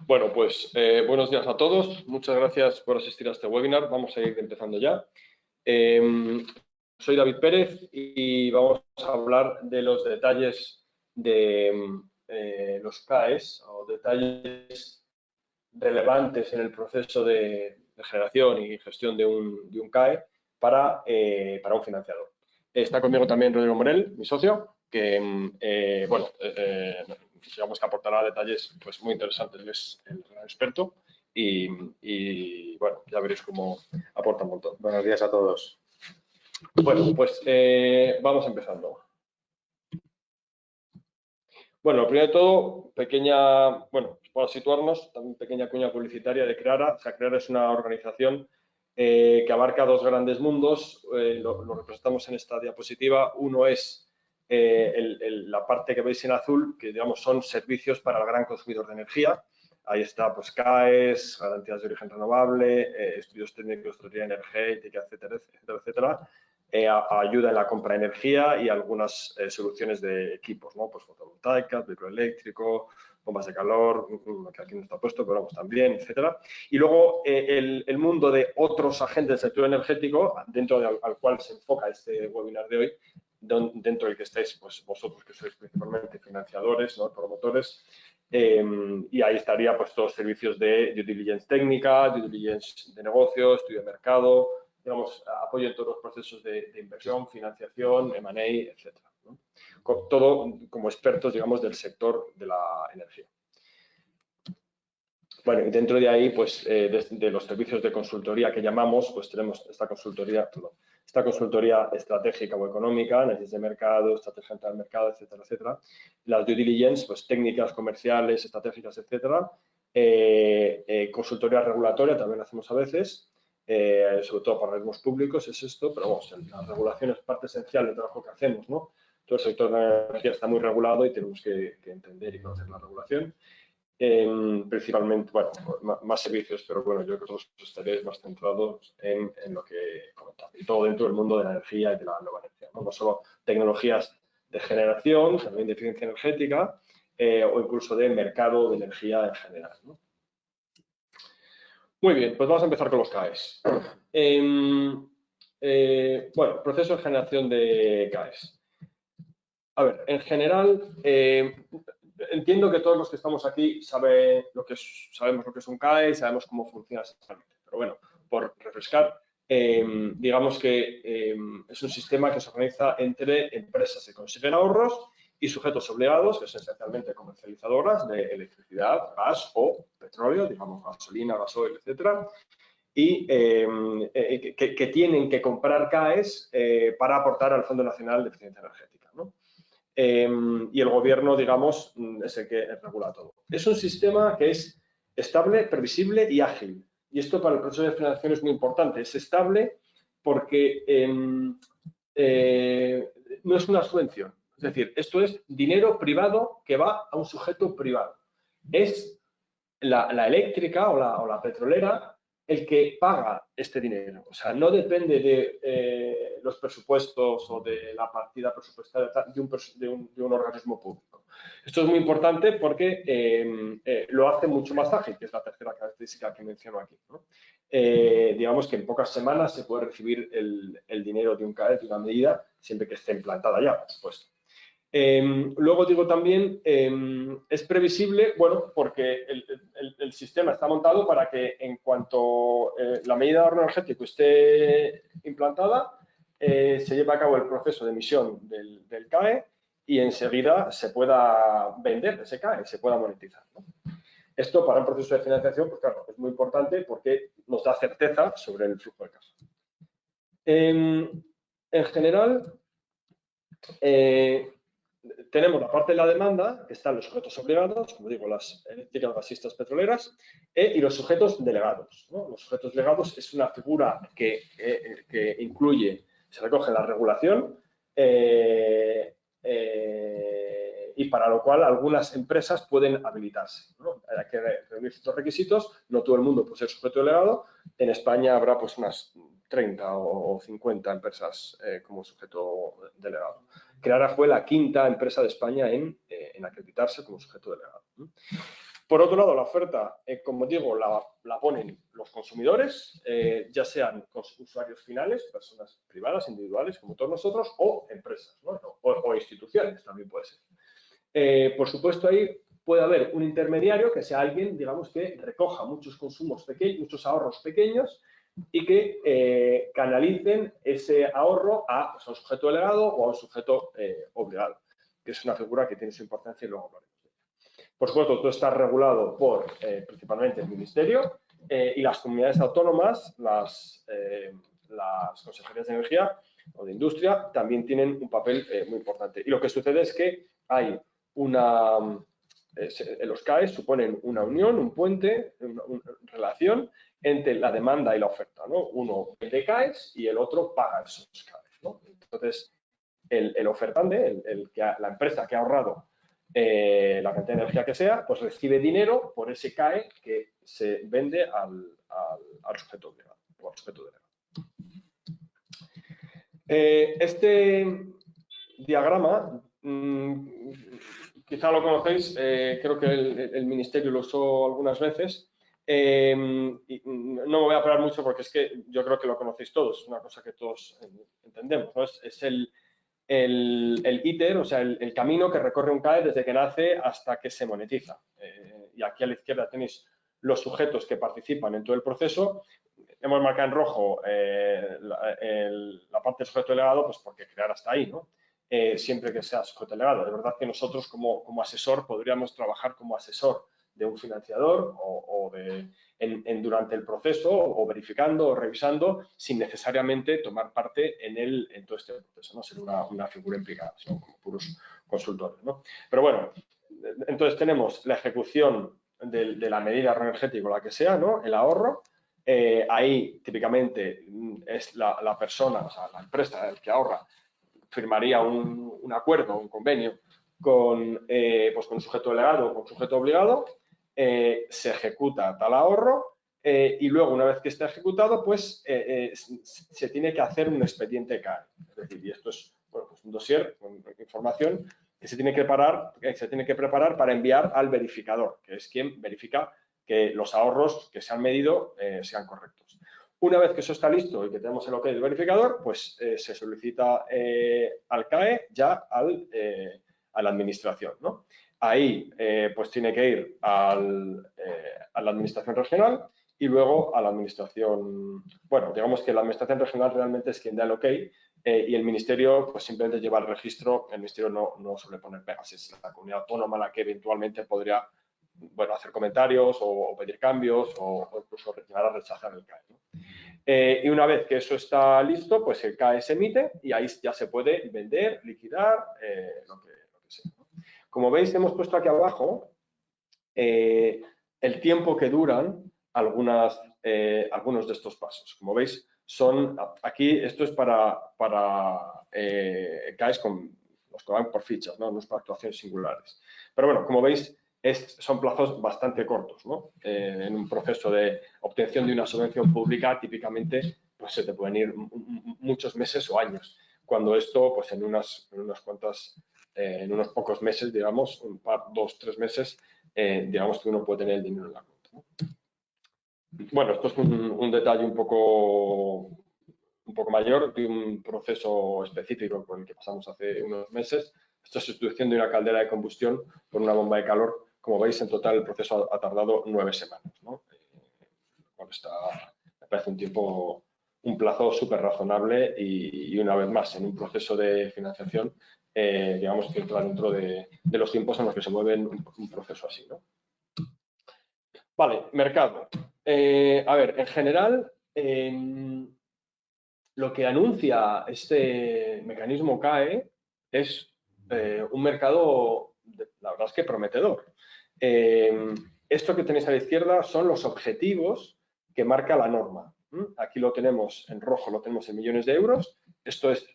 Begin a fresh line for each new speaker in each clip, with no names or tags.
Bueno, pues buenos días a todos. Muchas gracias por asistir a este webinar. Vamos a ir empezando ya. Soy David Pérez y vamos a hablar de los detalles de los CAEs o detalles relevantes en el proceso de generación y gestión de un CAE para un financiador. Está conmigo también Rodrigo Morel, mi socio, que, digamos que aportará detalles pues, muy interesantes. Él es el gran experto y, bueno, ya veréis cómo aporta un montón.
Buenos días a todos.
Bueno, pues vamos empezando. Bueno, primero de todo, para situarnos, también pequeña cuña publicitaria de Creara. O sea, Creara es una organización que abarca dos grandes mundos. Lo representamos en esta diapositiva. Uno es la parte que veis en azul, que digamos son servicios para el gran consumidor de energía. Ahí está, pues, CAEs, garantías de origen renovable, estudios técnicos de teoría energética, etcétera, etcétera, etcétera. Ayuda en la compra de energía y algunas soluciones de equipos, ¿no? Pues fotovoltaicas, vehículo eléctrico, bombas de calor, que aquí no está puesto, pero vamos, también, etcétera. Y luego el mundo de otros agentes del sector energético, dentro al cual se enfoca este webinar de hoy, dentro del que estáis pues, vosotros, que sois principalmente financiadores, ¿no? Promotores, y ahí estaría pues todos los servicios de due diligence técnica, due diligence de negocio, estudio de mercado, digamos, apoyo en todos los procesos de inversión, financiación, M&A, etcétera, ¿no? Todo como expertos, digamos, del sector de la energía. Bueno, y dentro de ahí, pues, de los servicios de consultoría que llamamos, pues tenemos esta consultoría estratégica o económica, análisis de mercado, estrategia del mercado, etcétera, etcétera. Las due diligence, pues técnicas comerciales, estratégicas, etcétera. Consultoría regulatoria también hacemos a veces. Sobre todo para organismos públicos es esto, pero vamos, la regulación es parte esencial del trabajo que hacemos, ¿no? Todo el sector de la energía está muy regulado y tenemos que entender y conocer la regulación. Principalmente, bueno, más servicios, pero bueno, yo creo que vosotros estaréis más centrados en lo que he comentado. Y todo dentro del mundo de la energía y de la nueva energía, ¿no? No solo tecnologías de generación, también de eficiencia energética o incluso de mercado de energía en general, ¿no? Muy bien, pues vamos a empezar con los CAEs. Bueno, proceso de generación de CAEs. A ver, en general, entiendo que todos los que estamos aquí sabemos lo que es un CAE y sabemos cómo funciona exactamente. Pero bueno, por refrescar, digamos que es un sistema que se organiza entre empresas que consiguen ahorros y sujetos obligados, que son esencialmente comercializadoras de electricidad, gas o petróleo, digamos gasolina, gasoil, etcétera, y que tienen que comprar CAEs para aportar al Fondo Nacional de Eficiencia Energética, ¿no? Y el gobierno, digamos, es el que regula todo. Es un sistema que es estable, previsible y ágil. Y esto para el proceso de financiación es muy importante. Es estable porque no es una subvención. Es decir, esto es dinero privado que va a un sujeto privado. Es la eléctrica o la petrolera el que paga este dinero. O sea, no depende de los presupuestos o de la partida presupuestaria de un organismo público. Esto es muy importante porque lo hace mucho más ágil, que es la tercera característica que menciono aquí, ¿no? Digamos que en pocas semanas se puede recibir el dinero de un CAE, de una medida, siempre que esté implantada ya, por supuesto. Luego digo también, es previsible, bueno, porque el sistema está montado para que en cuanto la medida de ahorro energético esté implantada, se lleve a cabo el proceso de emisión del CAE y enseguida se pueda vender ese CAE, se pueda monetizar, ¿no? Esto para un proceso de financiación, pues claro, es muy importante porque nos da certeza sobre el flujo de caja. En general, tenemos la parte de la demanda, que están los sujetos obligados, como digo, las eléctricas, gasistas, petroleras, y los sujetos delegados, ¿no? Los sujetos delegados es una figura que incluye, se recoge en la regulación, y para lo cual algunas empresas pueden habilitarse, ¿no? Hay que reunir ciertos requisitos, no todo el mundo puede ser sujeto delegado. En España habrá pues unas 30 o 50 empresas como sujeto delegado. Creara fue la quinta empresa de España en acreditarse como sujeto delegado. Por otro lado, la oferta, como digo, la ponen los consumidores, ya sean usuarios finales, personas privadas, individuales, como todos nosotros, o empresas, ¿no? o instituciones, también puede ser. Por supuesto, ahí puede haber un intermediario que sea alguien, digamos, que recoja muchos consumos pequeños, muchos ahorros pequeños y que canalicen ese ahorro a un sujeto delegado o a un sujeto obligado, que es una figura que tiene su importancia y luego hablaremos. Por supuesto, todo está regulado por principalmente el Ministerio y las comunidades autónomas, las consejerías de energía o de industria, también tienen un papel muy importante. Y lo que sucede es que hay los CAEs suponen una unión, un puente, una relación entre la demanda y la oferta, ¿no? Uno vende CAEs y el otro paga esos CAEs, ¿no? Entonces, el ofertante, la empresa que ha ahorrado la cantidad de energía que sea, pues recibe dinero por ese CAE que se vende al sujeto obligado o al sujeto delegado. Este diagrama, quizá lo conocéis, creo que el Ministerio lo usó algunas veces. Y no me voy a parar mucho porque es que yo creo que lo conocéis todos, es una cosa que todos entendemos, ¿no? Es el ITER, o sea, el camino que recorre un CAE desde que nace hasta que se monetiza. Y aquí a la izquierda tenéis los sujetos que participan en todo el proceso. Hemos marcado en rojo la parte del sujeto delegado, pues porque crear hasta ahí, ¿no? Siempre que sea sujeto delegado. De verdad que nosotros como asesor podríamos trabajar como asesor de un financiador durante el proceso o verificando o revisando sin necesariamente tomar parte en todo este proceso, no ser una figura implicada, sino como puros consultores, ¿no? Pero bueno, entonces tenemos la ejecución de la medida de ahorro energético, la que sea, ¿no? El ahorro. Ahí típicamente es la persona, o sea, la empresa, el que ahorra, firmaría un acuerdo, un convenio pues con un sujeto delegado o con un sujeto obligado, se ejecuta tal ahorro y luego, una vez que está ejecutado, pues se tiene que hacer un expediente CAE. Es decir, y esto es bueno, pues un dossier con información que se tiene que preparar para enviar al verificador, que es quien verifica que los ahorros que se han medido sean correctos. Una vez que eso está listo y que tenemos el OK del verificador, pues se solicita al CAE ya a la administración, ¿no? Ahí pues tiene que ir a la administración regional y luego a la administración, bueno, digamos que la administración regional realmente es quien da el OK y el ministerio pues simplemente lleva el registro, el ministerio no suele poner pegas, es la comunidad autónoma la que eventualmente podría, bueno, hacer comentarios o pedir cambios o incluso llegar a rechazar el CAE, ¿no? Y una vez que eso está listo, pues el CAE se emite y ahí ya se puede vender, liquidar, lo que sea, ¿no? Como veis, hemos puesto aquí abajo el tiempo que duran algunos de estos pasos. Como veis, aquí esto es para CAEs con los que van por fichas, ¿no? No es para actuaciones singulares. Pero bueno, como veis, son plazos bastante cortos, ¿no? En un proceso de obtención de una subvención pública, típicamente, pues se te pueden ir muchos meses o años. Cuando esto, pues en unos pocos meses, digamos, 2, 3 meses, digamos que uno puede tener el dinero en la cuenta, ¿no? Bueno, esto es un detalle un poco mayor de un proceso específico con el que pasamos hace unos meses. Esto es sustitución de una caldera de combustión por una bomba de calor. Como veis, en total el proceso ha tardado 9 semanas, ¿no? Me parece un plazo súper razonable y una vez más, en un proceso de financiación, digamos que entra dentro de los tiempos en los que se mueve un proceso así, ¿no? Vale, mercado. A ver, en general, lo que anuncia este mecanismo CAE es un mercado, la verdad es que prometedor. Esto que tenéis a la izquierda son los objetivos que marca la norma. Aquí lo tenemos en rojo, lo tenemos en millones de euros. Estos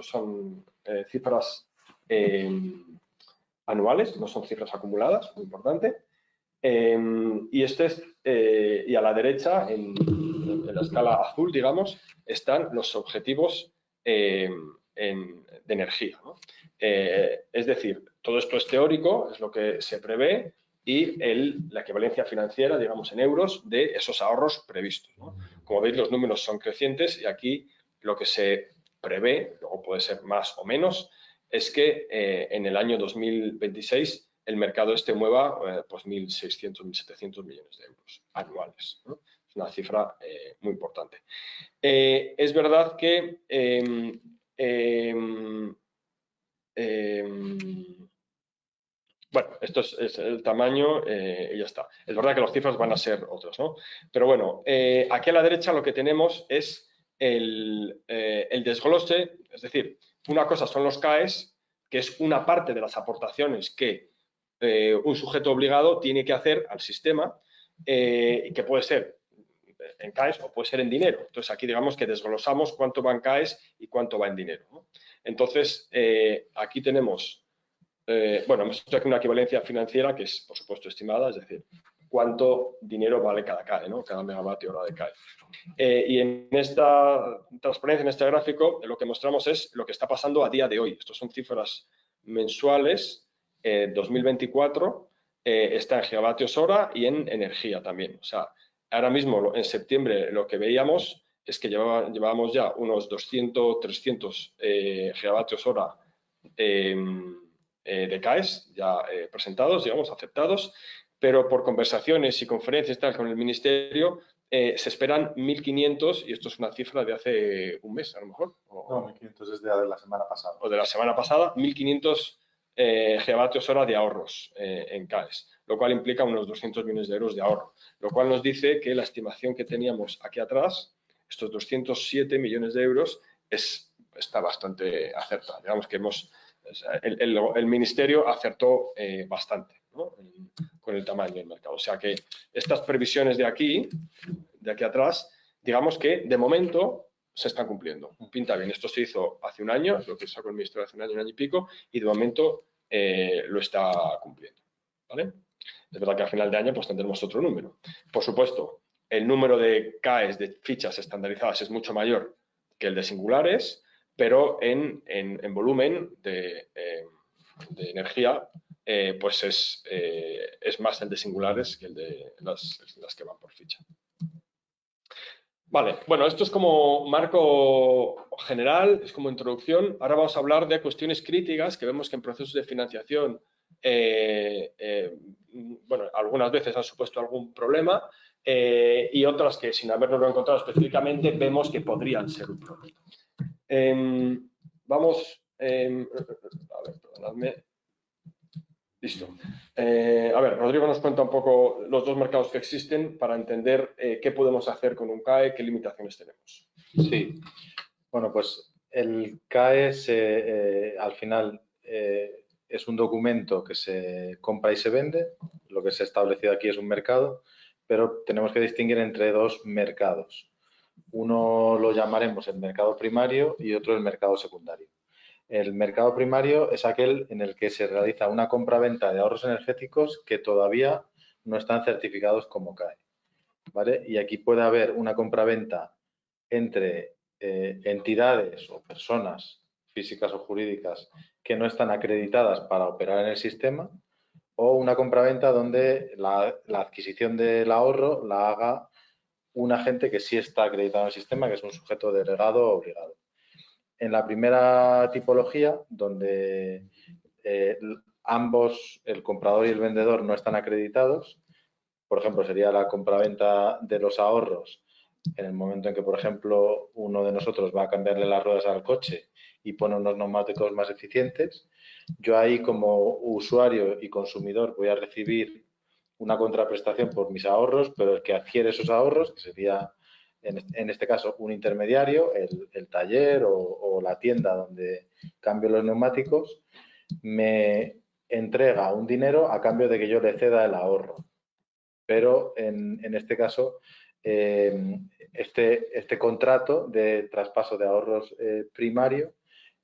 son cifras anuales, no son cifras acumuladas, muy importante. Y a la derecha, en la escala azul, digamos, están los objetivos de energía, ¿no? Es decir, todo esto es teórico, es lo que se prevé, y la equivalencia financiera, digamos, en euros, de esos ahorros previstos, ¿no? Como veis, los números son crecientes y aquí lo que se prevé, luego puede ser más o menos, es que en el año 2026 el mercado mueva pues 1.600, 1.700 millones de euros anuales, ¿no? Es una cifra muy importante. Es verdad que bueno, esto es el tamaño y ya está. Es verdad que las cifras van a ser otras, ¿no? Pero bueno, aquí a la derecha lo que tenemos es el desglose, es decir, una cosa son los CAEs, que es una parte de las aportaciones que un sujeto obligado tiene que hacer al sistema, que puede ser en CAEs o puede ser en dinero. Entonces aquí digamos que desglosamos cuánto va en CAEs y cuánto va en dinero, ¿no? Entonces aquí tenemos bueno, hemos hecho aquí una equivalencia financiera que es, por supuesto, estimada, es decir, cuánto dinero vale cada CAE, ¿no? Cada megavatio hora de CAE. Y en esta transparencia, en este gráfico, lo que mostramos es lo que está pasando a día de hoy. Estos son cifras mensuales, 2024, está en gigavatios hora y en energía también. O sea, ahora mismo, en septiembre, lo que veíamos es que llevábamos ya unos 200, 300 gigavatios hora de CAEs ya presentados, digamos, aceptados, pero por conversaciones y conferencias tal con el Ministerio se esperan 1.500 y esto es una cifra de hace un mes a lo mejor.
No, 1.500 es de la semana pasada.
O de la semana pasada, 1.500 gigavatios hora de ahorros en CAEs, lo cual implica unos 200 millones de euros de ahorro, lo cual nos dice que la estimación que teníamos aquí atrás, estos 207 millones de euros, está bastante acertada. Digamos que el Ministerio acertó bastante, ¿no? Con el tamaño del mercado. O sea que estas previsiones de aquí atrás, digamos que de momento se están cumpliendo. Pinta bien. Esto se hizo hace un año, es lo que sacó el Ministerio hace un año y pico, y de momento lo está cumpliendo. ¿Vale? Es verdad que a final de año pues tendremos otro número. Por supuesto, el número de CAEs, de fichas estandarizadas, es mucho mayor que el de singulares, pero en volumen de energía, pues es más el de singulares que el de las que van por ficha. Vale, bueno, esto es como marco general, es como introducción. Ahora vamos a hablar de cuestiones críticas que vemos que en procesos de financiación, bueno, algunas veces han supuesto algún problema y otras que sin habernoslo encontrado específicamente vemos que podrían ser un problema. Vamos, a ver, perdonadme. Listo. A ver, Rodrigo nos cuenta un poco los dos mercados que existen para entender qué podemos hacer con un CAE, qué limitaciones tenemos.
Sí. Bueno, pues el CAE al final es un documento que se compra y se vende. Lo que se ha establecido aquí es un mercado, pero tenemos que distinguir entre dos mercados. Uno lo llamaremos el mercado primario y otro el mercado secundario. El mercado primario es aquel en el que se realiza una compra-venta de ahorros energéticos que todavía no están certificados como CAE, ¿vale? Y aquí puede haber una compra-venta entre entidades o personas físicas o jurídicas que no están acreditadas para operar en el sistema, o una compraventa donde la adquisición del ahorro la haga un agente que sí está acreditado en el sistema, que es un sujeto delegado o obligado. En la primera tipología, donde ambos, el comprador y el vendedor, no están acreditados, por ejemplo, sería la compraventa de los ahorros en el momento en que, por ejemplo, uno de nosotros va a cambiarle las ruedas al coche y pone unos neumáticos más eficientes, yo ahí como usuario y consumidor voy a recibir una contraprestación por mis ahorros, pero el que adquiere esos ahorros, que sería en este caso un intermediario, el taller o la tienda donde cambio los neumáticos, me entrega un dinero a cambio de que yo le ceda el ahorro. Pero en este caso, este contrato de traspaso de ahorros primario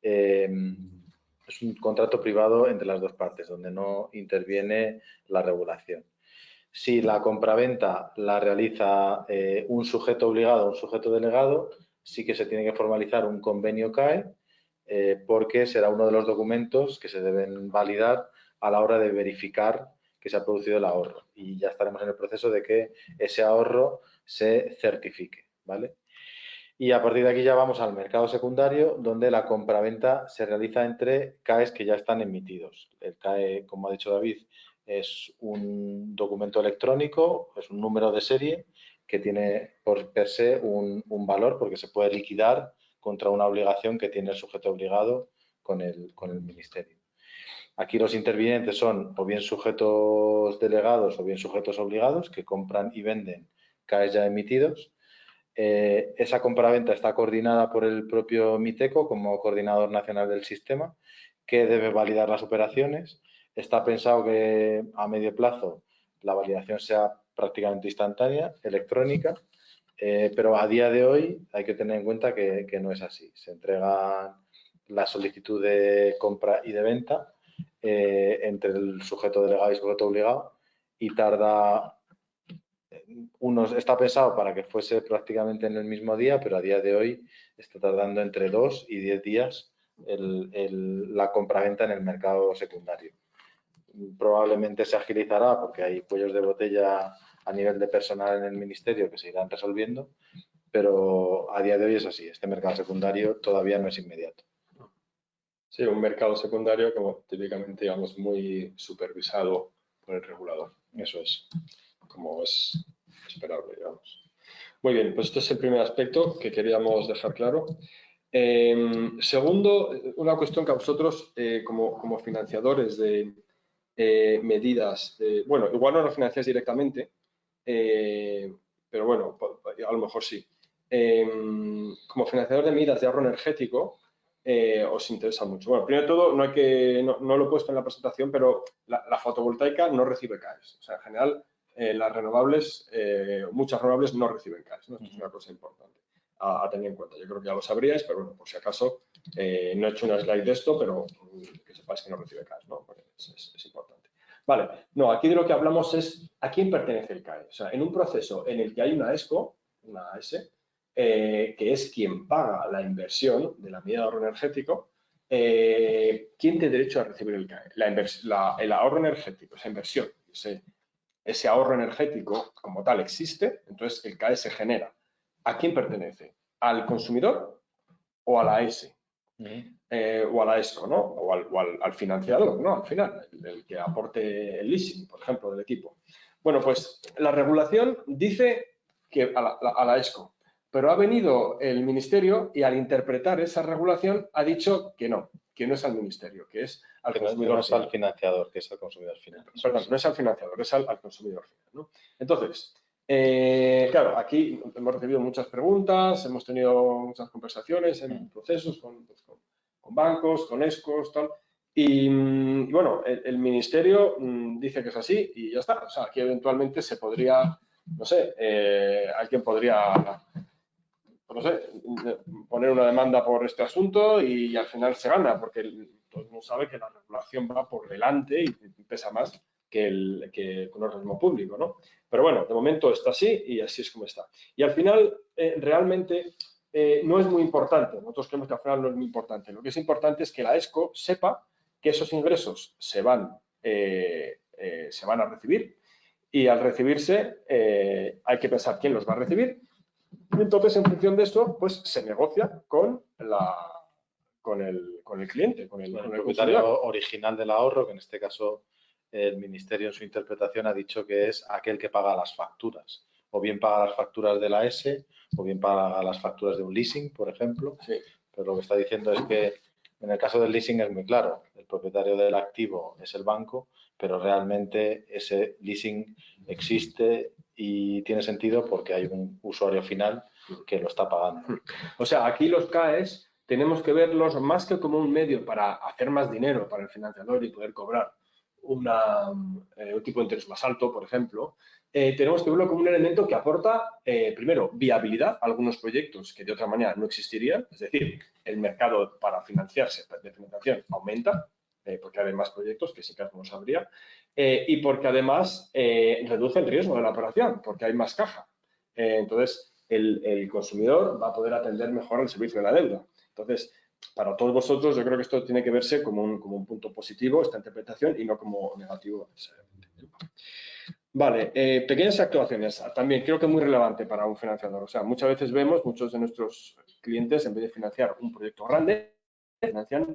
es un contrato privado entre las dos partes, donde no interviene la regulación. Si la compraventa la realiza un sujeto obligado o un sujeto delegado, sí que se tiene que formalizar un convenio CAE, porque será uno de los documentos que se deben validar a la hora de verificar que se ha producido el ahorro y ya estaremos en el proceso de que ese ahorro se certifique, ¿vale? Y a partir de aquí ya vamos al mercado secundario, donde la compraventa se realiza entre CAEs que ya están emitidos. El CAE, como ha dicho David, es un documento electrónico, es un número de serie que tiene por per se un valor porque se puede liquidar contra una obligación que tiene el sujeto obligado con el ministerio. Aquí los intervinientes son o bien sujetos delegados o bien sujetos obligados que compran y venden CAEs ya emitidos. Esa compraventa está coordinada por el propio MITECO como coordinador nacional del sistema, que debe validar las operaciones. Está pensado que a medio plazo la validación sea prácticamente instantánea, electrónica, pero a día de hoy hay que tener en cuenta que no es así. Se entrega la solicitud de compra y de venta entre el sujeto delegado y sujeto obligado y tarda... Está pensado para que fuese prácticamente en el mismo día, pero a día de hoy está tardando entre 2 y 10 días la compraventa en el mercado secundario. Probablemente se agilizará porque hay cuellos de botella a nivel de personal en el ministerio que se irán resolviendo, pero a día de hoy es así. Este mercado secundario todavía no es inmediato.
Sí, un mercado secundario como típicamente, digamos, muy supervisado por el regulador.
Eso es.
Como es esperable, digamos. Muy bien, pues este es el primer aspecto que queríamos dejar claro. Segundo, una cuestión que a vosotros, como financiadores de medidas, bueno, igual no lo financiáis directamente, pero bueno, a lo mejor sí. Como financiador de medidas de ahorro energético, os interesa mucho. Bueno, primero de todo, no lo he puesto en la presentación, pero la fotovoltaica no recibe CAEs. O sea, en general, las renovables, muchas renovables no reciben CAEs, ¿no? Esto es una cosa importante a tener en cuenta. Yo creo que ya lo sabríais, pero bueno, por si acaso, no he hecho una slide de esto, pero que sepáis que no recibe CAEs, ¿no? Porque es importante. Vale, no, aquí de lo que hablamos es a quién pertenece el CAE. O sea, en un proceso en el que hay una ESCO, una AS, que es quien paga la inversión de la medida de ahorro energético, ¿quién tiene derecho a recibir el CAE? El ahorro energético, esa inversión, ese ahorro energético como tal existe, entonces el CAE se genera. ¿A quién pertenece? ¿Al consumidor o a la AS? O a la ESCO, ¿no? O al financiador, ¿no? Al final, el que aporte el leasing, por ejemplo, del equipo. Bueno, pues la regulación dice que a la ESCO, pero ha venido el Ministerio y al interpretar esa regulación ha dicho que no es al Ministerio, que es al consumidor.
No es al financiador, que es al consumidor final.
Perdón, no es al financiador, es al consumidor final, ¿no? Entonces, claro, aquí hemos recibido muchas preguntas, hemos tenido muchas conversaciones en procesos con bancos, con ESCOs, tal. Y bueno, el Ministerio dice que es así y ya está. O sea, aquí eventualmente se podría, no sé, alguien podría, no sé, poner una demanda por este asunto y al final se gana, porque todo el mundo sabe que la regulación va por delante y pesa más que un organismo público, ¿no? Pero bueno, de momento está así y así es como está. Y al final, realmente, no es muy importante. Nosotros creemos que al final no es muy importante. Lo que es importante es que la ESCO sepa que esos ingresos se van a recibir y al recibirse hay que pensar quién los va a recibir. Y entonces, en función de eso, pues se negocia con el cliente, con el
propietario original del ahorro, que en este caso el Ministerio en su interpretación ha dicho que es aquel que paga las facturas. O bien paga las facturas de la S, o bien paga las facturas de un leasing, por ejemplo.
Sí.
Pero lo que está diciendo es que en el caso del leasing es muy claro. El propietario del activo es el banco, pero realmente ese leasing existe y tiene sentido porque hay un usuario final que lo está pagando.
O sea, aquí los CAEs tenemos que verlos más que como un medio para hacer más dinero para el financiador y poder cobrar un tipo de interés más alto, por ejemplo. Tenemos que verlo como un elemento que aporta, primero, viabilidad a algunos proyectos que de otra manera no existirían. Es decir, el mercado para financiarse, de financiación, aumenta, porque hay más proyectos que sin caso no sabría, y porque además reduce el riesgo de la operación, porque hay más caja. Entonces, el consumidor va a poder atender mejor el servicio de la deuda. Entonces, para todos vosotros, yo creo que esto tiene que verse como un punto positivo, esta interpretación, y no como negativo necesariamente. Vale, pequeñas actuaciones. También creo que es muy relevante para un financiador. O sea, muchas veces vemos, muchos de nuestros clientes, en vez de financiar un proyecto grande, financian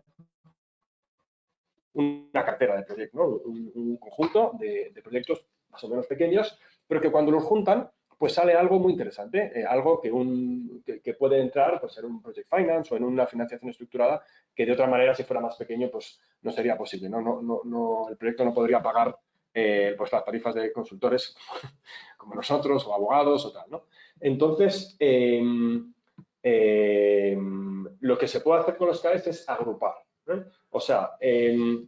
una cartera de proyectos, ¿no? Un conjunto de proyectos más o menos pequeños, pero que cuando los juntan, pues sale algo muy interesante, algo que puede entrar pues, en un project finance o en una financiación estructurada que de otra manera, si fuera más pequeño, pues no sería posible, ¿no? El proyecto no podría pagar pues las tarifas de consultores como nosotros o abogados o tal, ¿no? Entonces, lo que se puede hacer con los CAEs es agrupar, ¿eh? O sea, el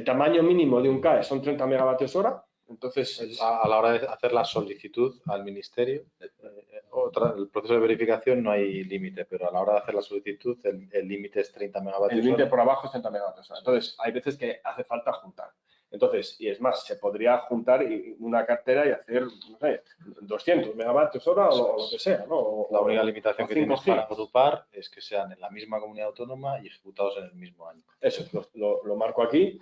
tamaño mínimo de un CAE son 30 megavatios hora, entonces...
A la hora de hacer la solicitud al ministerio, el proceso de verificación no hay límite, pero a la hora de hacer la solicitud el límite es 30 megavatios
El límite
hora.
por abajo es 30 megavatios hora. Entonces, hay veces que hace falta juntar. Entonces, y es más, se podría juntar una cartera y hacer, no sé, 200 megavatios hora o lo que sea, ¿no?
La única limitación que tienes
5G.
para agrupar es que sean en la misma comunidad autónoma y ejecutados en el mismo año.
Eso, lo marco aquí.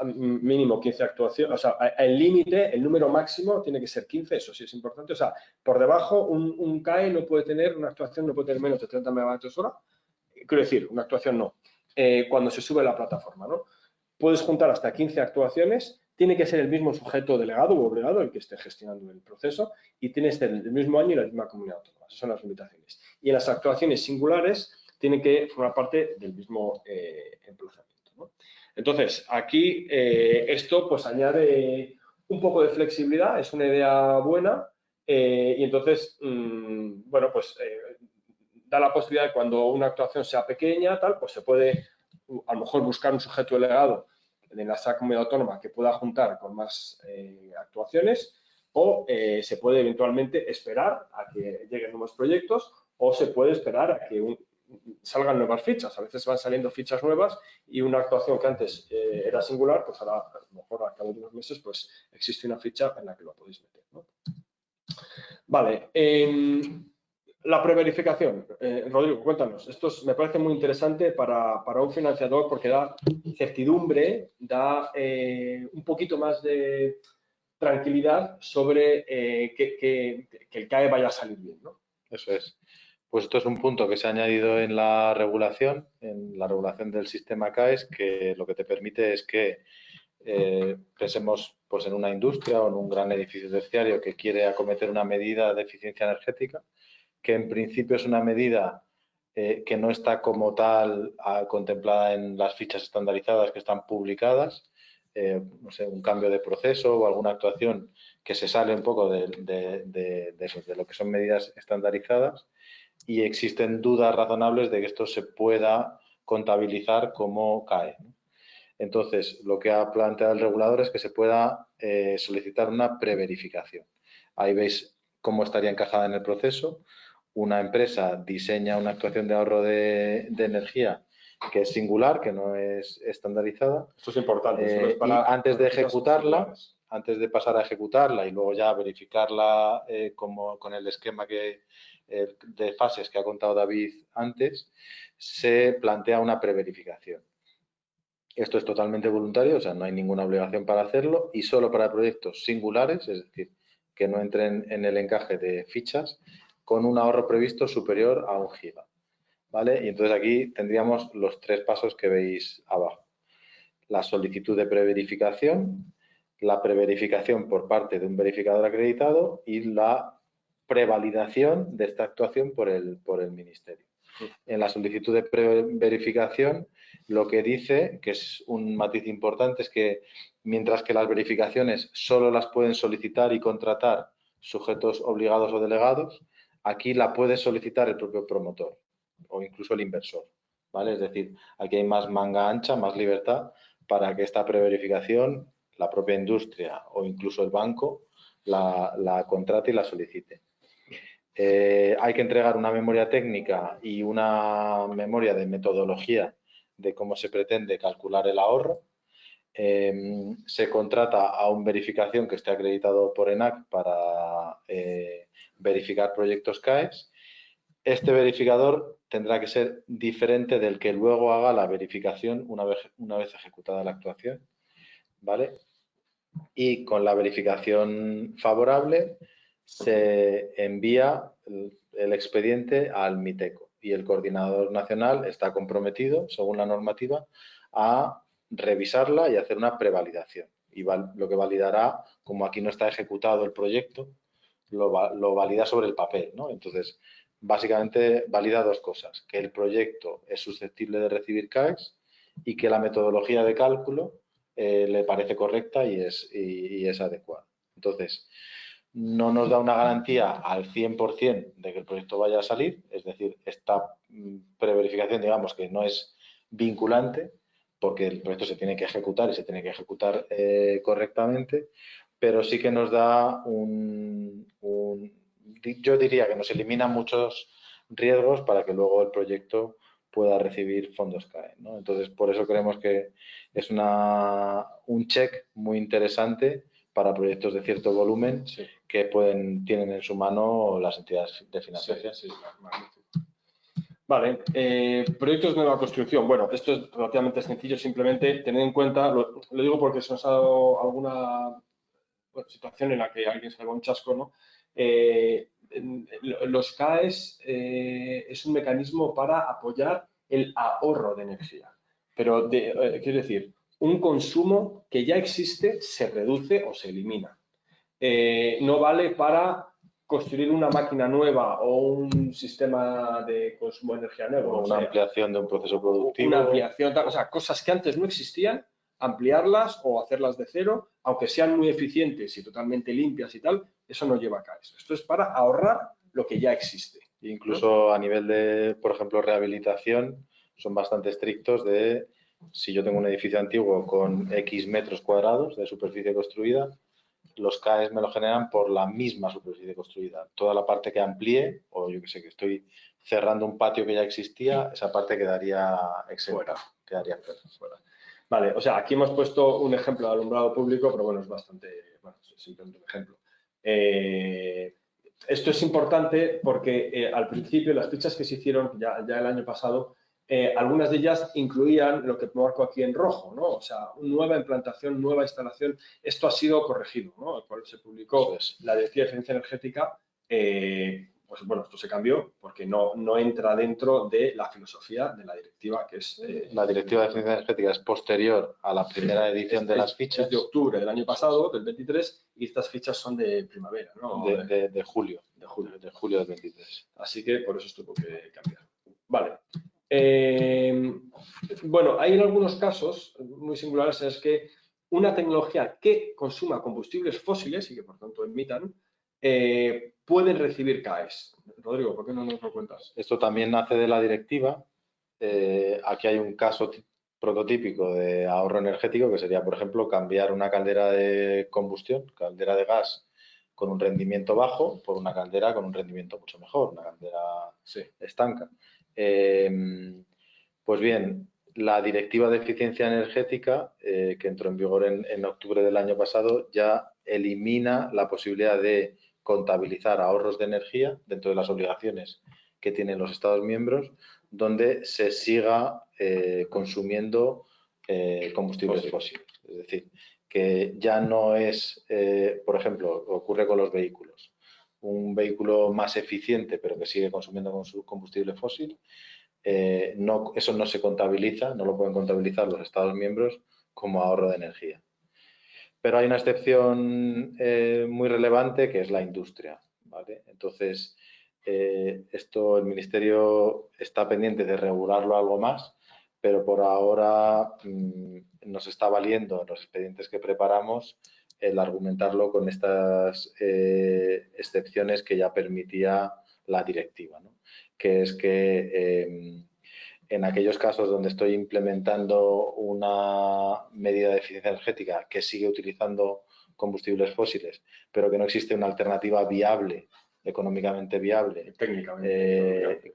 Mínimo 15 actuaciones, o sea, el límite, el número máximo tiene que ser 15, eso sí es importante. O sea, por debajo un CAE no puede tener, una actuación no puede tener menos de 30 megavatios hora. Quiero decir, una actuación no. Cuando se sube a la plataforma, ¿no? Puedes juntar hasta 15 actuaciones, tiene que ser el mismo sujeto delegado u obligado el que esté gestionando el proceso y tiene que ser el mismo año y la misma comunidad autónoma. Esas son las limitaciones. Y en las actuaciones singulares tienen que formar parte del mismo emplazamiento, ¿no? Entonces, aquí esto pues añade un poco de flexibilidad, es una idea buena y entonces, bueno, pues da la posibilidad de cuando una actuación sea pequeña, tal, pues se puede a lo mejor buscar un sujeto delegado en la comunidad autónoma que pueda juntar con más actuaciones o se puede eventualmente esperar a que lleguen nuevos proyectos o se puede esperar a que salgan nuevas fichas. A veces van saliendo fichas nuevas y una actuación que antes era singular, pues ahora a lo mejor a cabo de unos meses pues existe una ficha en la que lo podéis meter, ¿no? Vale. La preverificación, Rodrigo, cuéntanos. Esto me parece muy interesante para un financiador porque da certidumbre, da un poquito más de tranquilidad sobre que el CAE vaya a salir bien, ¿no?
Eso es. Pues esto es un punto que se ha añadido en la regulación del sistema CAES, que lo que te permite es que pensemos pues, en una industria o en un gran edificio terciario que quiere acometer una medida de eficiencia energética, que en principio es una medida que no está como tal contemplada en las fichas estandarizadas que están publicadas, no sé, un cambio de proceso o alguna actuación que se sale un poco de lo que son medidas estandarizadas y existen dudas razonables de que esto se pueda contabilizar como CAE, ¿no? Entonces, lo que ha planteado el regulador es que se pueda solicitar una preverificación. Ahí veis cómo estaría encajada en el proceso. Una empresa diseña una actuación de ahorro de energía que es singular, que no es estandarizada.
Esto es importante.
Y antes de ejecutarla, antes de pasar a ejecutarla y luego ya verificarla como con el esquema de fases que ha contado David antes, se plantea una preverificación. Esto es totalmente voluntario, o sea, no hay ninguna obligación para hacerlo y solo para proyectos singulares, es decir, que no entren en el encaje de fichas, con un ahorro previsto superior a 1 giga, ¿vale? Y entonces aquí tendríamos los 3 pasos que veis abajo. La solicitud de preverificación, la preverificación por parte de un verificador acreditado y la prevalidación de esta actuación por el Ministerio. En la solicitud de preverificación, lo que dice, que es un matiz importante, es que mientras que las verificaciones solo las pueden solicitar y contratar sujetos obligados o delegados, aquí la puede solicitar el propio promotor o incluso el inversor, ¿vale? Es decir, aquí hay más manga ancha, más libertad para que esta preverificación, la propia industria o incluso el banco la contrate y la solicite. Hay que entregar una memoria técnica y una memoria de metodología de cómo se pretende calcular el ahorro. Se contrata a un verificación que esté acreditado por ENAC para verificar proyectos CAES. Este verificador tendrá que ser diferente del que luego haga la verificación una vez ejecutada la actuación, ¿vale? y con la verificación favorable se envía el expediente al MITECO y el coordinador nacional está comprometido, según la normativa, a revisarla y hacer una prevalidación. Y lo que validará, como aquí no está ejecutado el proyecto, lo valida sobre el papel, ¿no? Entonces, básicamente valida dos cosas: que el proyecto es susceptible de recibir CAES y que la metodología de cálculo le parece correcta y es adecuada. Entonces, no nos da una garantía al 100% de que el proyecto vaya a salir, es decir, esta preverificación, digamos, que no es vinculante, porque el proyecto se tiene que ejecutar y se tiene que ejecutar correctamente, pero sí que nos da yo diría que nos elimina muchos riesgos para que luego el proyecto pueda recibir fondos CAE, ¿no? Entonces, por eso creemos que es un check muy interesante para proyectos de cierto volumen, sí, que tienen en su mano las entidades de financiación.
Sí, sí, vale, proyectos de nueva construcción. Bueno, esto es relativamente sencillo, simplemente tener en cuenta, lo digo porque se nos ha dado alguna situación en la que alguien salga un chasco, ¿no? Los CAES es un mecanismo para apoyar el ahorro de energía, pero quiero decir, un consumo que ya existe se reduce o se elimina. No vale para construir una máquina nueva o un sistema de consumo de energía nuevo.
O una ampliación de un proceso productivo.
Una ampliación, o sea, cosas que antes no existían, ampliarlas o hacerlas de cero, aunque sean muy eficientes y totalmente limpias y tal, eso no lleva CAES. Esto es para ahorrar lo que ya existe.
Incluso a nivel de, por ejemplo, rehabilitación, son bastante estrictos de si yo tengo un edificio antiguo con X metros cuadrados de superficie construida, los CAES me lo generan por la misma superficie construida. Toda la parte que amplíe, o yo que sé, que estoy cerrando un patio que ya existía, esa parte quedaría exenta, quedaría fuera.
Vale, o sea, aquí hemos puesto un ejemplo de alumbrado público, pero bueno, es bastante, bueno, es simplemente un ejemplo. Esto es importante porque al principio las fichas que se hicieron ya el año pasado, algunas de ellas incluían lo que marco aquí en rojo, ¿no? O sea, nueva implantación, nueva instalación. Esto ha sido corregido, ¿no? Cuando se publicó la Directiva de Eficiencia Energética, pues bueno, esto se cambió porque no entra dentro de la filosofía de la directiva, que es...
la Directiva de Eficiencia Energética es posterior a la primera edición de las fichas.
Es de octubre del año pasado, del 23, y estas fichas son de primavera, ¿no?
De julio. De julio del 23.
Así que por eso esto tuvo que cambiar. Vale. Bueno, hay algunos casos muy singulares en los que una tecnología que consuma combustibles fósiles y que por tanto emitan, pueden recibir CAES. Rodrigo, ¿por qué no nos lo cuentas?
Esto también nace de la directiva. Aquí hay un caso prototípico de ahorro energético que sería, por ejemplo, cambiar una caldera de combustión, caldera de gas, con un rendimiento bajo por una caldera con un rendimiento mucho mejor, una caldera estanca. Pues bien, la Directiva de Eficiencia Energética, que entró en vigor en octubre del año pasado, ya elimina la posibilidad de contabilizar ahorros de energía dentro de las obligaciones que tienen los Estados miembros, donde se siga consumiendo combustibles fósiles. Es decir, que ya no es, por ejemplo, ocurre con los vehículos. Un vehículo más eficiente, pero que sigue consumiendo con su combustible fósil, eso no se contabiliza, no lo pueden contabilizar los Estados miembros como ahorro de energía. Pero hay una excepción muy relevante que es la industria, ¿vale? Entonces, esto el Ministerio está pendiente de regularlo algo más, pero por ahora nos está valiendo en los expedientes que preparamos el argumentarlo con estas excepciones que ya permitía la directiva, ¿no? Que es que en aquellos casos donde estoy implementando una medida de eficiencia energética que sigue utilizando combustibles fósiles, pero que no existe una alternativa viable, económicamente viable,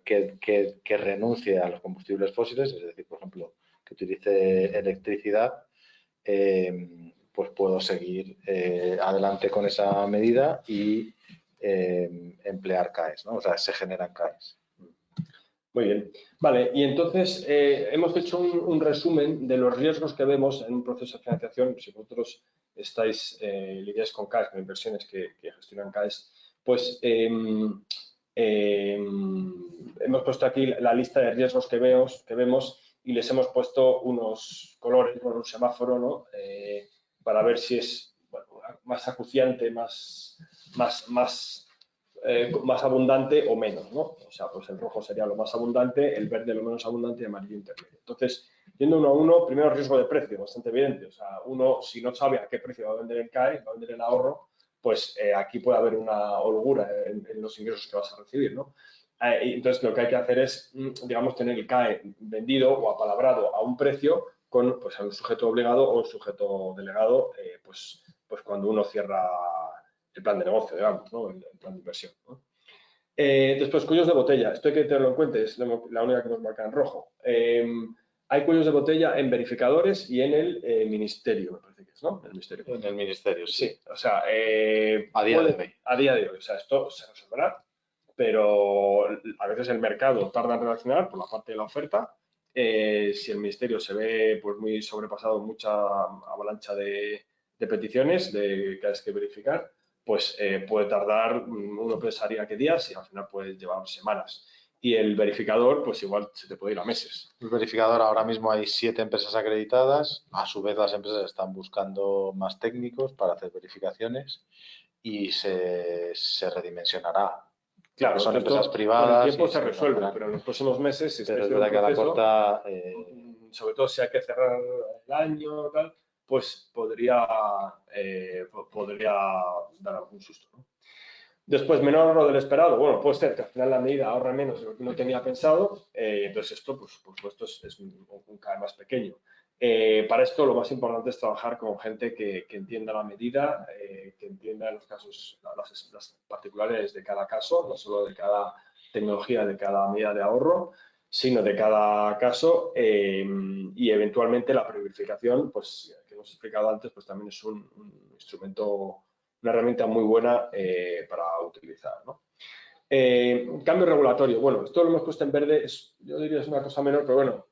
que renuncie a los combustibles fósiles, es decir, por ejemplo, que utilice electricidad, pues puedo seguir adelante con esa medida y emplear CAES, ¿no? O sea, se generan CAES.
Muy bien. Vale, y entonces hemos hecho un resumen de los riesgos que vemos en un proceso de financiación. Si vosotros lidiáis con CAEs, con inversiones que gestionan CAEs, pues hemos puesto aquí la lista de riesgos que vemos y les hemos puesto unos colores, bueno, un semáforo, ¿no? Para ver si es bueno, más acuciante, más abundante o menos, ¿no? O sea, pues el rojo sería lo más abundante, el verde lo menos abundante y el amarillo intermedio. Entonces, yendo uno a uno, primero riesgo de precio, bastante evidente. O sea, uno, si no sabe a qué precio va a vender el CAE, va a vender el ahorro, pues aquí puede haber una holgura en los ingresos que vas a recibir, ¿no? Entonces, lo que hay que hacer es, digamos, tener el CAE vendido o apalabrado a un precio con pues, un sujeto obligado o un sujeto delegado, pues cuando uno cierra el plan de negocio, digamos, ¿no? El plan de inversión, ¿no? Después, cuellos de botella. Esto hay que tenerlo en cuenta, es la única que nos marca en rojo. Hay cuellos de botella en verificadores y en el ministerio, me parece que es, ¿no? El ministerio.
En el ministerio, sí.
Sí, o sea,
a día de hoy.
A día de hoy, o sea, esto se resolverá, pero a veces el mercado tarda en reaccionar por la parte de la oferta. Si el ministerio se ve pues muy sobrepasado, mucha avalancha de peticiones que hay que verificar, pues puede tardar, uno pensaría que días y al final puede llevar semanas. Y el verificador, pues igual se te puede ir a meses.
El verificador, ahora mismo hay 7 empresas acreditadas, a su vez las empresas están buscando más técnicos para hacer verificaciones y se redimensionará.
Claro,
son empresas
con el
privadas
tiempo
y
se resuelve,
levantarán.
pero en los próximos meses, si
Pero
estáis
es
en un
verdad que a la
proceso,
corta,
sobre todo si hay que cerrar el año, tal, pues podría dar algún susto, ¿no? Después, menor ahorro del esperado. Bueno, puede ser que al final la medida ahorre menos de lo que uno tenía pensado, entonces esto, pues, por supuesto, es un CAE más pequeño. Para esto lo más importante es trabajar con gente que entienda la medida, que entienda los casos, las particulares de cada caso, no solo de cada tecnología, de cada medida de ahorro, sino de cada caso y eventualmente la preverificación, pues que hemos explicado antes, pues también es un instrumento, una herramienta muy buena para utilizar, ¿no? Cambio regulatorio. Bueno, esto lo hemos puesto en verde, yo diría es una cosa menor, pero bueno,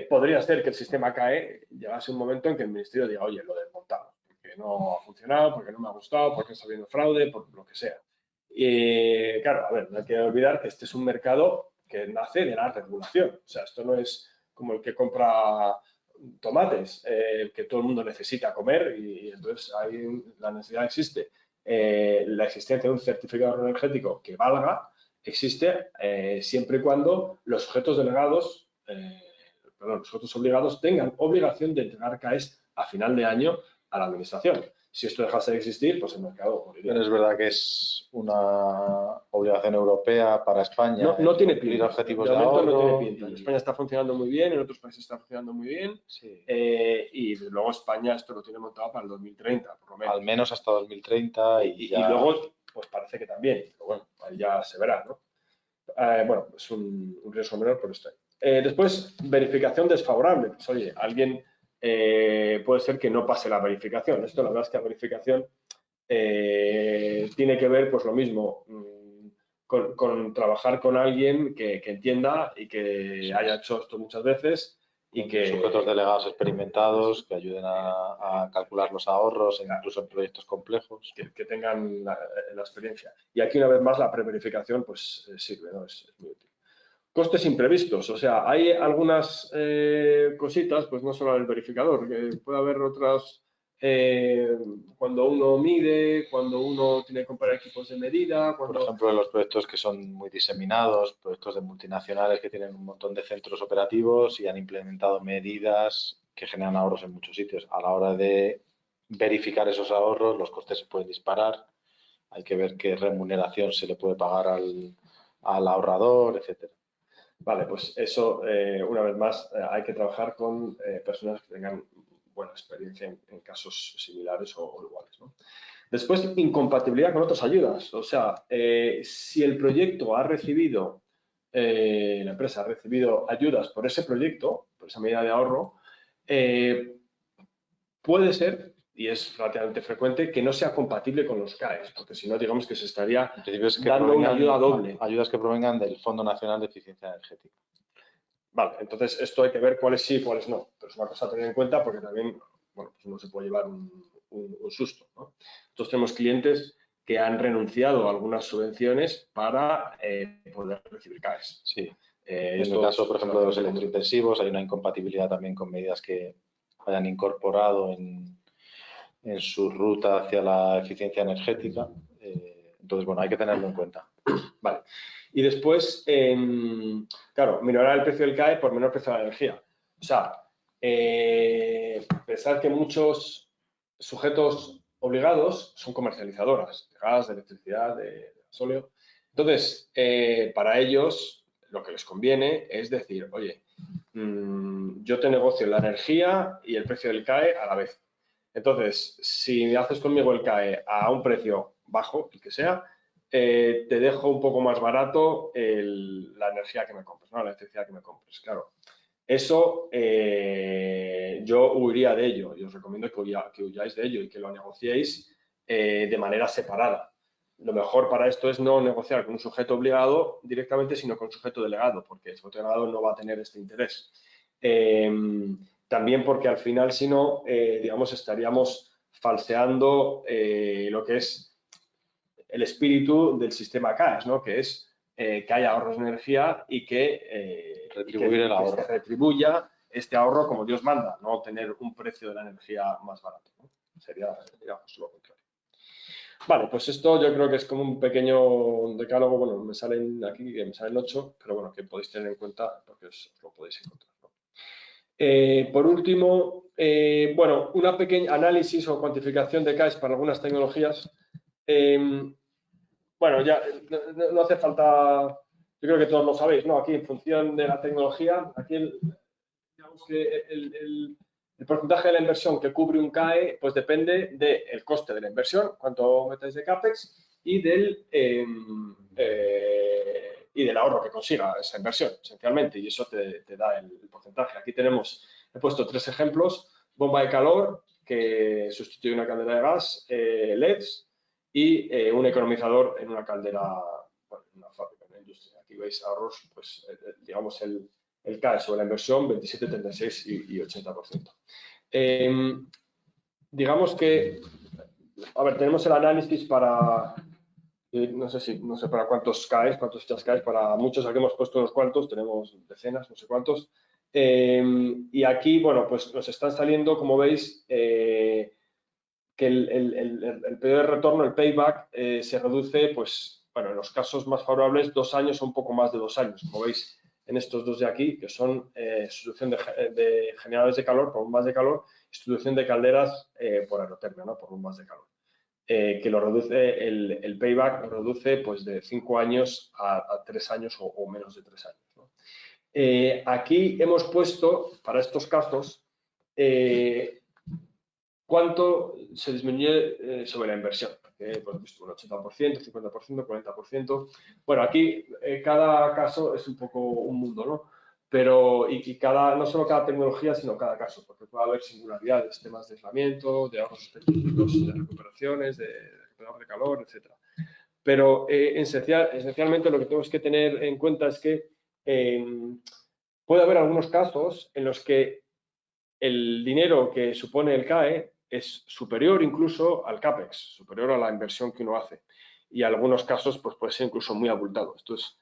podría ser que el sistema CAE llegase un momento en que el ministerio diga, oye, lo desmontamos, porque no ha funcionado, porque no me ha gustado, porque está habiendo fraude, por lo que sea. Y claro, a ver, no hay que olvidar que este es un mercado que nace de la regulación. O sea, esto no es como el que compra tomates, que todo el mundo necesita comer y entonces ahí la necesidad existe. La existencia de un certificado energético que valga existe siempre y cuando los sujetos delegados, los sujetos obligados tengan obligación de entregar CAEs a final de año a la administración. Si esto dejase de existir, pues el mercado moriría.
pero es verdad que es una obligación europea para España
No tiene
cumplir
pinta.
objetivos
De
de
momento no tiene
ahorro.
pinta. En España está funcionando muy bien, en otros países está funcionando muy bien.
Sí.
Y luego España esto lo tiene montado para el 2030, por lo menos.
Al menos hasta 2030 y ya.
Y luego, pues parece que también, pero bueno, ahí ya se verá, ¿no? Bueno, es un riesgo menor, pero está ahí. Después, verificación desfavorable. Pues oye, alguien puede ser que no pase la verificación. Esto la verdad es que la verificación tiene que ver, pues lo mismo, con trabajar con alguien que entienda y que haya hecho esto muchas veces y que
sujetos delegados experimentados que ayuden a calcular los ahorros, incluso en proyectos complejos.
Que tengan la experiencia. Y aquí, una vez más, la preverificación pues sirve, ¿no? Es muy útil. Costes imprevistos, o sea, hay algunas cositas, pues no solo el verificador, que puede haber otras, cuando uno mide, cuando uno tiene que comparar equipos de medida.
Por ejemplo, en los proyectos que son muy diseminados, proyectos de multinacionales que tienen un montón de centros operativos y han implementado medidas que generan ahorros en muchos sitios. A la hora de verificar esos ahorros, los costes se pueden disparar, hay que ver qué remuneración se le puede pagar al ahorrador, etcétera.
Vale, pues eso, una vez más, hay que trabajar con personas que tengan buena experiencia en casos similares o iguales, ¿no? Después, incompatibilidad con otras ayudas. O sea, si el proyecto ha recibido, la empresa ha recibido ayudas por ese proyecto, por esa medida de ahorro, puede ser y es relativamente frecuente, que no sea compatible con los CAEs, porque si no, digamos que se estaría
En principio es que
dando una ayuda doble.
Ayudas que provengan del Fondo Nacional de Eficiencia Energética.
Vale, entonces esto hay que ver cuáles sí y cuáles no, pero es una cosa a tener en cuenta porque también, bueno, pues uno se puede llevar un susto, ¿no? Nosotros tenemos clientes que han renunciado a algunas subvenciones para poder recibir CAEs.
Sí. En el caso, por ejemplo, de los
común.
electrointensivos, hay una incompatibilidad también con medidas que hayan incorporado en su ruta hacia la eficiencia energética. Entonces, bueno, hay que tenerlo en cuenta.
Vale. Y después, claro, minorar el precio del CAE por menor precio de la energía. O sea, pensar que muchos sujetos obligados son comercializadoras de gas, de electricidad, de gasóleo. Entonces, para ellos, lo que les conviene es decir, oye, yo te negocio la energía y el precio del CAE a la vez. Entonces, si haces conmigo el CAE a un precio bajo, el que sea, te dejo un poco más barato la energía que me compres, ¿no? La electricidad que me compres. Claro, eso yo huiría de ello y os recomiendo que huyáis de ello y que lo negociéis de manera separada. Lo mejor para esto es no negociar con un sujeto obligado directamente, sino con un sujeto delegado, porque el sujeto delegado no va a tener este interés. También porque al final, si no, digamos, estaríamos falseando lo que es el espíritu del sistema CAES, ¿no? Que es que haya ahorros de energía y que, se retribuya este ahorro como Dios manda, no tener un precio de la energía más barato, ¿no? Sería, digamos, lo contrario. Vale, pues esto yo creo que es como un pequeño decálogo, bueno, me salen aquí, que me salen 8, pero bueno, que podéis tener en cuenta porque os lo podéis encontrar, ¿no? Por último, bueno, una pequeña análisis o cuantificación de CAES para algunas tecnologías. Bueno, ya no hace falta, yo creo que todos lo sabéis, ¿no? Aquí en función de la tecnología, aquí digamos que el porcentaje de la inversión que cubre un CAE, pues depende del coste de la inversión, cuánto metáis de CAPEX y del ahorro que consiga esa inversión, esencialmente, y eso te da el porcentaje. Aquí he puesto 3 ejemplos: bomba de calor, que sustituye una caldera de gas, LEDs, y un economizador en una caldera, bueno, en una fábrica, en una industria. Aquí veis ahorros, pues digamos el CAE sobre la inversión, 27, 36 y 80%. Digamos que, a ver, tenemos el análisis para, no sé para cuántos CAEs, cuántos fichas CAEs, para muchos aquí hemos puesto unos cuantos, tenemos decenas, no sé cuántos. Y aquí, bueno, pues nos están saliendo, como veis, que el periodo de retorno, el payback, se reduce, pues, bueno, en los casos más favorables, 2 años o un poco más de 2 años, como veis en estos dos de aquí, que son sustitución de generadores de calor por bombas de calor, sustitución de calderas por aerotermia, ¿no? Por bombas de calor. Que lo reduce, el payback lo reduce pues de 5 años a 3 años o menos de 3 años, ¿no? Aquí hemos puesto, para estos casos, cuánto se disminuye sobre la inversión. Pues visto un 80%, 50%, 40%. Bueno, aquí cada caso es un poco un mundo, ¿no? Pero no solo cada tecnología, sino cada caso, porque puede haber singularidades, temas de aislamiento, de ahorros específicos, de recuperaciones, de recuperador de calor, etc. Pero esencialmente lo que tenemos que tener en cuenta es que puede haber algunos casos en los que el dinero que supone el CAE es superior incluso al CAPEX, superior a la inversión que uno hace. Y en algunos casos pues, puede ser incluso muy abultado. Esto es,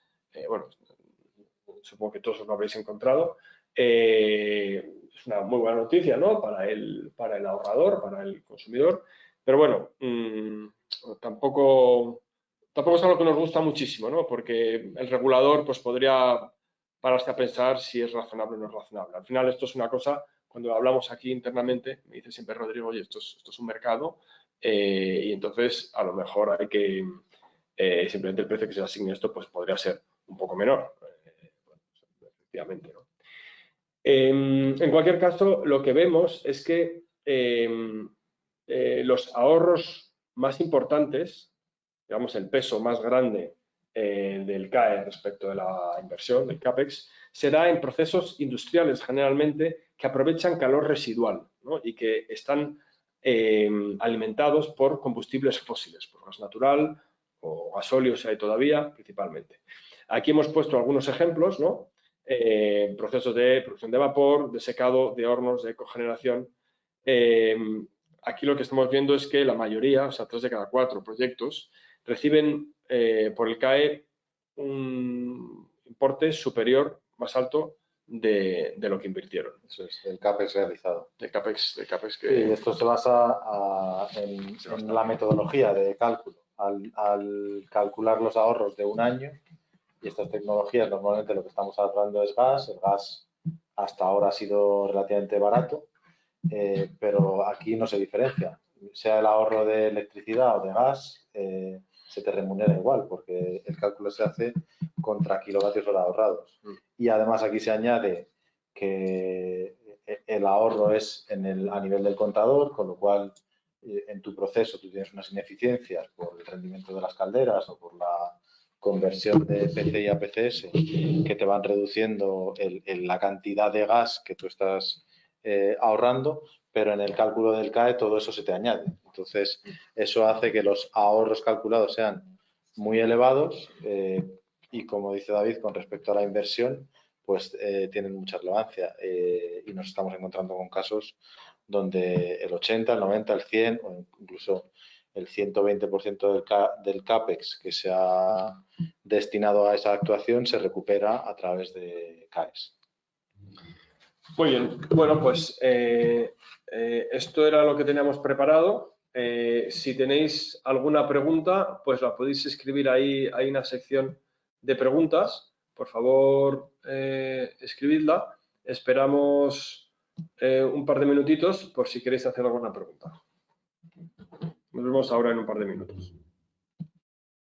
bueno, supongo que todos os lo habréis encontrado. Es una muy buena noticia, ¿no? Para el ahorrador, para el consumidor. Pero bueno, tampoco es algo que nos gusta muchísimo, ¿no? Porque el regulador pues podría pararse a pensar si es razonable o no es razonable. Al final esto es una cosa, cuando hablamos aquí internamente, me dice siempre Rodrigo, oye, esto es un mercado y entonces a lo mejor hay que, simplemente el precio que se asigne esto pues podría ser un poco menor, efectivamente, ¿no? En cualquier caso, lo que vemos es que los ahorros más importantes, digamos el peso más grande del CAE respecto de la inversión, del CAPEX, será en procesos industriales generalmente que aprovechan calor residual, ¿no? Y que están alimentados por combustibles fósiles, por gas natural o gasóleo, si hay todavía, principalmente. Aquí hemos puesto algunos ejemplos, ¿no? Procesos de producción de vapor, de secado, de hornos, de cogeneración. Aquí lo que estamos viendo es que la mayoría, o sea, 3 de cada 4 proyectos, reciben por el CAE un importe superior, más alto, de lo que invirtieron.
Eso es, el CAPEX realizado.
De CAPEX que...
Sí, esto se basa en la metodología de cálculo. Al calcular los ahorros de un año, y estas tecnologías normalmente lo que estamos hablando es gas. El gas hasta ahora ha sido relativamente barato, pero aquí no se diferencia. Sea el ahorro de electricidad o de gas, se te remunera igual, porque el cálculo se hace contra kilovatios hora ahorrados. Y además aquí se añade que el ahorro es a nivel del contador, con lo cual en tu proceso tú tienes unas ineficiencias por el rendimiento de las calderas o por la conversión de PCI a PCS que te van reduciendo la cantidad de gas que tú estás ahorrando, pero en el cálculo del CAE todo eso se te añade. Entonces, eso hace que los ahorros calculados sean muy elevados y, como dice David, con respecto a la inversión, pues tienen mucha relevancia y nos estamos encontrando con casos donde el 80, el 90, el 100 o incluso el 120% del CAPEX que se ha destinado a esa actuación se recupera a través de CAEs.
Muy bien, bueno, pues esto era lo que teníamos preparado. Si tenéis alguna pregunta, pues la podéis escribir ahí. Hay una sección de preguntas. Por favor, escribidla. Esperamos un par de minutitos por si queréis hacer alguna pregunta. Nos vemos ahora en un par de minutos.